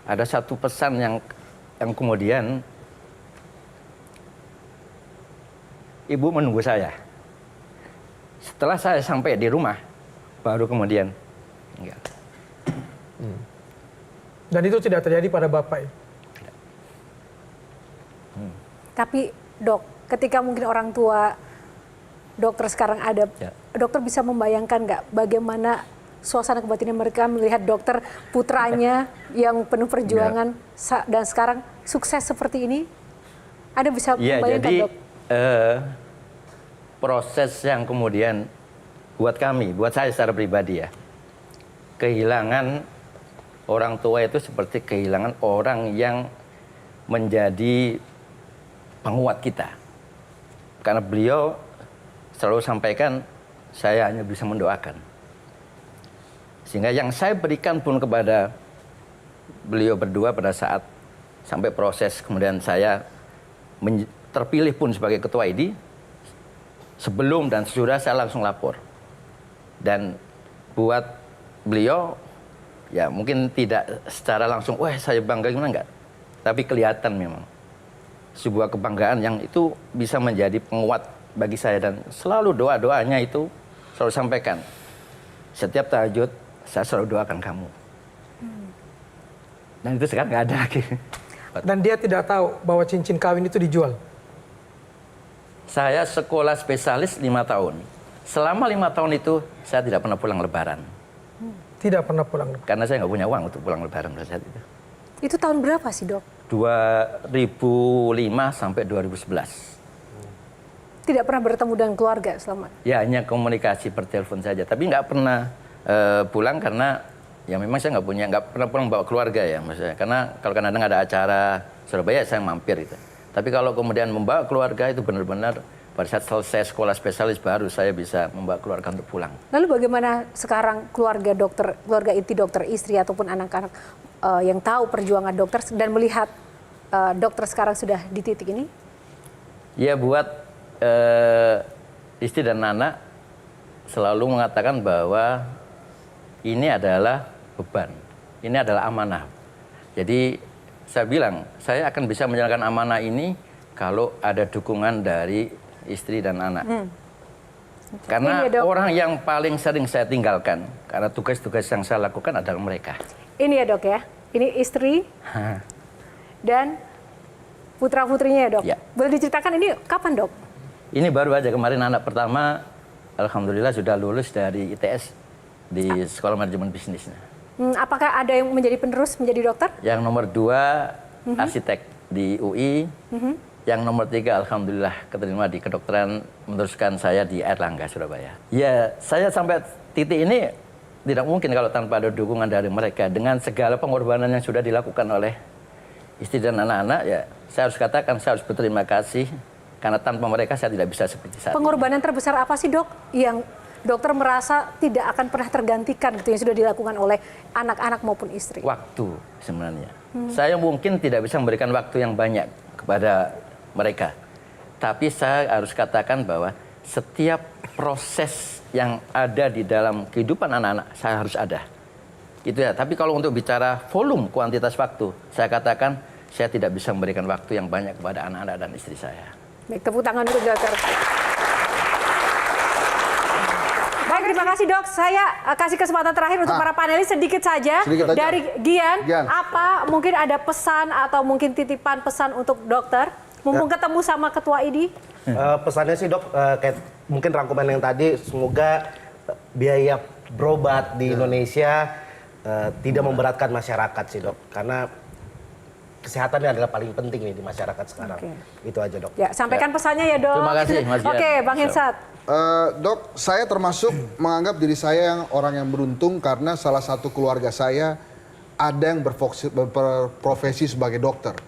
S4: ada satu pesan yang kemudian ibu menunggu saya. Setelah saya sampai di rumah, baru kemudian meninggal.
S6: Dan itu tidak terjadi pada Bapak ya?
S3: Tapi dok, ketika mungkin orang tua dokter sekarang ada, dokter bisa membayangkan nggak bagaimana suasana kebatinan mereka melihat dokter putranya yang penuh perjuangan dan sekarang sukses seperti ini? Ada bisa membayangkan
S4: jadi,
S3: dok?
S4: Proses yang kemudian buat kami, buat saya secara pribadi ya, kehilangan orang tua itu seperti kehilangan orang yang menjadi penguat kita. Karena beliau selalu sampaikan, saya hanya bisa mendoakan. Sehingga yang saya berikan pun kepada beliau berdua pada saat sampai proses kemudian saya terpilih pun sebagai ketua ID, sebelum dan sesudah saya langsung lapor. Dan buat beliau, ya mungkin tidak secara langsung, wah saya bangga gimana enggak. Tapi kelihatan memang sebuah kebanggaan yang itu bisa menjadi penguat bagi saya. Dan selalu doa-doanya itu selalu sampaikan. Setiap tahajud, saya selalu doakan kamu. Dan itu sekarang nggak ada lagi.
S6: Dan dia tidak tahu bahwa cincin kawin itu dijual?
S4: Saya sekolah spesialis 5 tahun. Selama 5 tahun itu, saya tidak pernah pulang lebaran.
S6: Tidak pernah pulang?
S4: Karena saya nggak punya uang untuk pulang lebaran pada saat itu.
S3: Itu tahun berapa sih dok?
S4: 2005 sampai 2011.
S3: Tidak pernah bertemu dengan keluarga selama?
S4: Ya hanya komunikasi per telepon saja. Tapi nggak pernah pulang karena ya memang saya nggak pernah pulang bawa keluarga ya maksudnya. Karena kalau kadang ada acara Surabaya saya mampir gitu. Tapi kalau kemudian membawa keluarga itu benar-benar Pada saat selesai sekolah spesialis baru saya bisa membawa keluarga untuk pulang.
S3: Lalu bagaimana sekarang keluarga dokter, keluarga inti dokter, istri ataupun anak-anak yang tahu perjuangan dokter dan melihat dokter sekarang sudah di titik ini?
S4: Ya, buat istri dan anak selalu mengatakan bahwa ini adalah beban, ini adalah amanah. Jadi saya bilang, saya akan bisa menjalankan amanah ini kalau ada dukungan dari istri dan anak. Karena orang yang paling sering saya tinggalkan, karena tugas-tugas yang saya lakukan adalah mereka.
S3: Ini ya dok ya, ini istri dan putra-putrinya ya dok.
S4: Ya.
S3: Boleh diceritakan ini kapan dok?
S4: Ini baru aja kemarin anak pertama, alhamdulillah sudah lulus dari ITS di Sekolah Manajemen Bisnisnya.
S3: Apakah ada yang menjadi penerus menjadi dokter?
S4: Yang nomor 2 arsitek di UI. Yang nomor 3 alhamdulillah keterima di kedokteran, meneruskan saya di Airlangga Surabaya. Ya, saya sampai titik ini tidak mungkin kalau tanpa ada dukungan dari mereka. Dengan segala pengorbanan yang sudah dilakukan oleh istri dan anak-anak, ya saya harus katakan saya harus berterima kasih. Karena tanpa mereka saya tidak bisa seperti saat ini.
S3: Pengorbanan terbesar apa sih dok yang dokter merasa tidak akan pernah tergantikan gitu yang sudah dilakukan oleh anak-anak maupun istri?
S4: Waktu sebenarnya. Saya mungkin tidak bisa memberikan waktu yang banyak kepada mereka. Tapi saya harus katakan bahwa setiap proses yang ada di dalam kehidupan anak-anak saya harus ada. Gitu ya. Tapi kalau untuk bicara volume, kuantitas waktu, saya katakan saya tidak bisa memberikan waktu yang banyak kepada anak-anak dan istri saya.
S3: Baik, tepuk tangan untuk dokter. Baik, terima kasih dok. Saya kasih kesempatan terakhir untuk para panelis sedikit saja.
S8: Sedikit aja.
S3: Dari Gian,
S8: Gian,
S3: apa mungkin ada pesan atau mungkin titipan pesan untuk dokter? Mumpung ketemu sama Ketua ID.
S5: Pesannya sih dok, kayak mungkin rangkuman yang tadi, semoga biaya berobat di Indonesia tidak memberatkan masyarakat sih dok. Karena kesehatan adalah paling penting nih di masyarakat sekarang. Itu aja dok.
S3: Ya, sampaikan pesannya ya dok.
S4: Terima kasih Mas Gian.
S3: Oke, Bang Hensat.
S8: Dok, saya termasuk menganggap diri saya yang orang yang beruntung karena salah satu keluarga saya ada yang berprofesi sebagai dokter.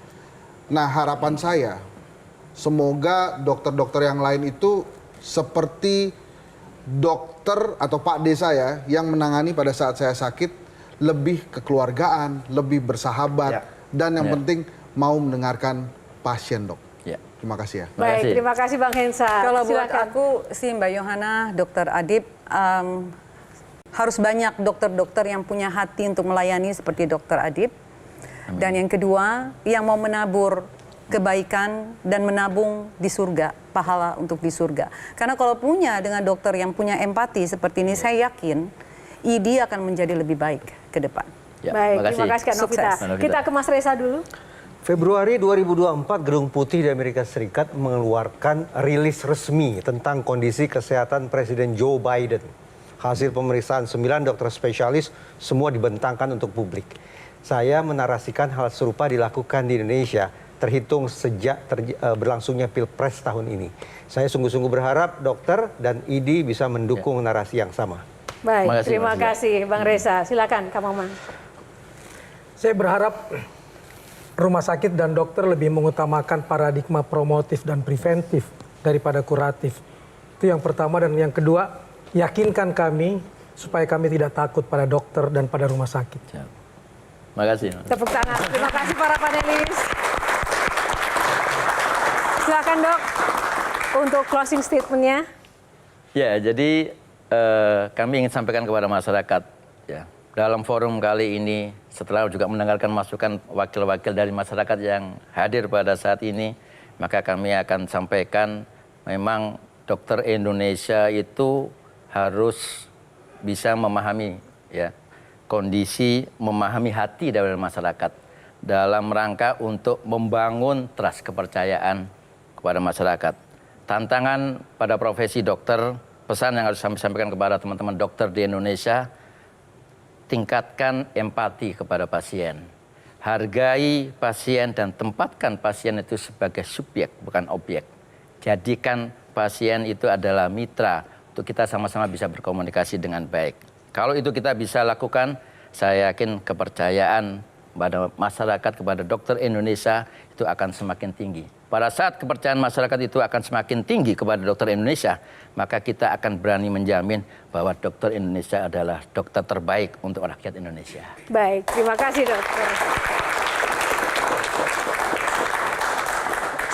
S8: Nah, harapan saya semoga dokter-dokter yang lain itu seperti dokter atau Pak D saya yang menangani pada saat saya sakit, lebih kekeluargaan, lebih bersahabat, dan yang penting mau mendengarkan pasien, dok.
S4: Ya.
S8: Terima kasih ya.
S3: Baik, terima kasih Bang Hensat.
S7: Kalau buat
S3: Silakan.
S7: aku sih Mbak Yohana, Dokter Adib, harus banyak dokter-dokter yang punya hati untuk melayani seperti Dokter Adib. Dan yang kedua, yang mau menabur kebaikan dan menabung di surga, pahala untuk di surga. Karena kalau punya dengan dokter yang punya empati seperti ini, saya yakin ID akan menjadi lebih baik ke depan.
S4: Ya,
S3: Baik, terima kasih Kak Novita.
S7: Sukses.
S3: Kita ke Mas Reza dulu.
S9: Februari 2024, Gedung Putih di Amerika Serikat mengeluarkan rilis resmi tentang kondisi kesehatan Presiden Joe Biden. Hasil pemeriksaan 9 dokter spesialis semua dibentangkan untuk publik. Saya menarasikan hal serupa dilakukan di Indonesia, terhitung sejak berlangsungnya Pilpres tahun ini. Saya sungguh-sungguh berharap dokter dan ID bisa mendukung narasi yang sama.
S3: Baik, terima
S4: Mas.
S3: kasih Bang Reza. Silakan Kak Maman.
S6: Saya berharap rumah sakit dan dokter lebih mengutamakan paradigma promotif dan preventif daripada kuratif. Itu yang pertama. Dan yang kedua, yakinkan kami supaya kami tidak takut pada dokter dan pada rumah sakit.
S4: Terima kasih.
S3: Tepuk tangan. Terima kasih para panelis. Silakan dok untuk closing statement-nya.
S4: Ya, jadi kami ingin sampaikan kepada masyarakat, ya, dalam forum kali ini setelah juga mendengarkan masukan wakil-wakil dari masyarakat yang hadir pada saat ini, maka kami akan sampaikan memang dokter Indonesia itu harus bisa memahami, ya, kondisi, memahami hati dari masyarakat dalam rangka untuk membangun trust, kepercayaan kepada masyarakat. Tantangan pada profesi dokter, pesan yang harus kami sampaikan kepada teman-teman dokter di Indonesia, tingkatkan empati kepada pasien. Hargai pasien dan tempatkan pasien itu sebagai subjek, bukan objek. Jadikan pasien itu adalah mitra untuk kita sama-sama bisa berkomunikasi dengan baik. Kalau itu kita bisa lakukan, saya yakin kepercayaan pada masyarakat, kepada dokter Indonesia itu akan semakin tinggi. pada saat kepercayaan masyarakat itu akan semakin tinggi kepada dokter Indonesia, maka kita akan berani menjamin bahwa dokter Indonesia adalah dokter terbaik untuk rakyat Indonesia.
S3: Baik, terima kasih dokter.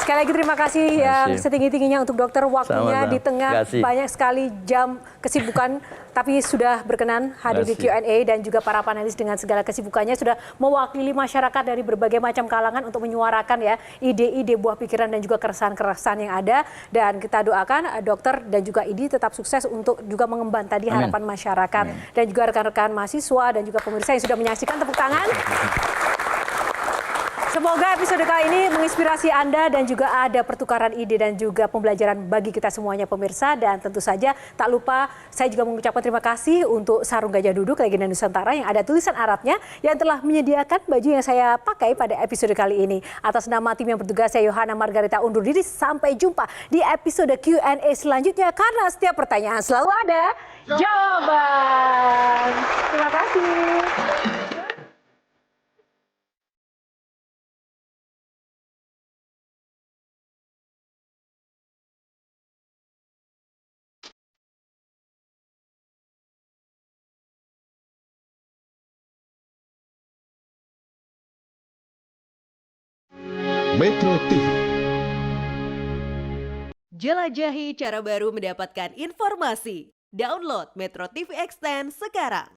S3: Sekali lagi terima kasih yang setinggi-tingginya untuk dokter, waktunya di tengah banyak sekali jam kesibukan, tapi sudah berkenan hadir di Q&A, dan juga para panelis dengan segala kesibukannya sudah mewakili masyarakat dari berbagai macam kalangan untuk menyuarakan ya ide-ide, buah pikiran dan juga keresahan-keresahan yang ada. Dan kita doakan dokter dan juga Idi tetap sukses untuk juga mengemban tadi harapan masyarakat. Dan juga rekan-rekan mahasiswa dan juga pemirsa yang sudah menyaksikan, tepuk tangan. Semoga episode kali ini menginspirasi Anda dan juga ada pertukaran ide dan juga pembelajaran bagi kita semuanya pemirsa. Dan tentu saja tak lupa saya juga mengucapkan terima kasih untuk Sarung Gajah Duduk Legenda Nusantara yang ada tulisan Arabnya yang telah menyediakan baju yang saya pakai pada episode kali ini. Atas nama tim yang bertugas, saya Yohana Margarita undur diri. Sampai jumpa di episode Q&A selanjutnya, karena setiap pertanyaan selalu ada jawaban. Terima kasih.
S1: Metro TV.
S10: Jelajahi cara baru mendapatkan informasi. Download Metro TV Extend sekarang.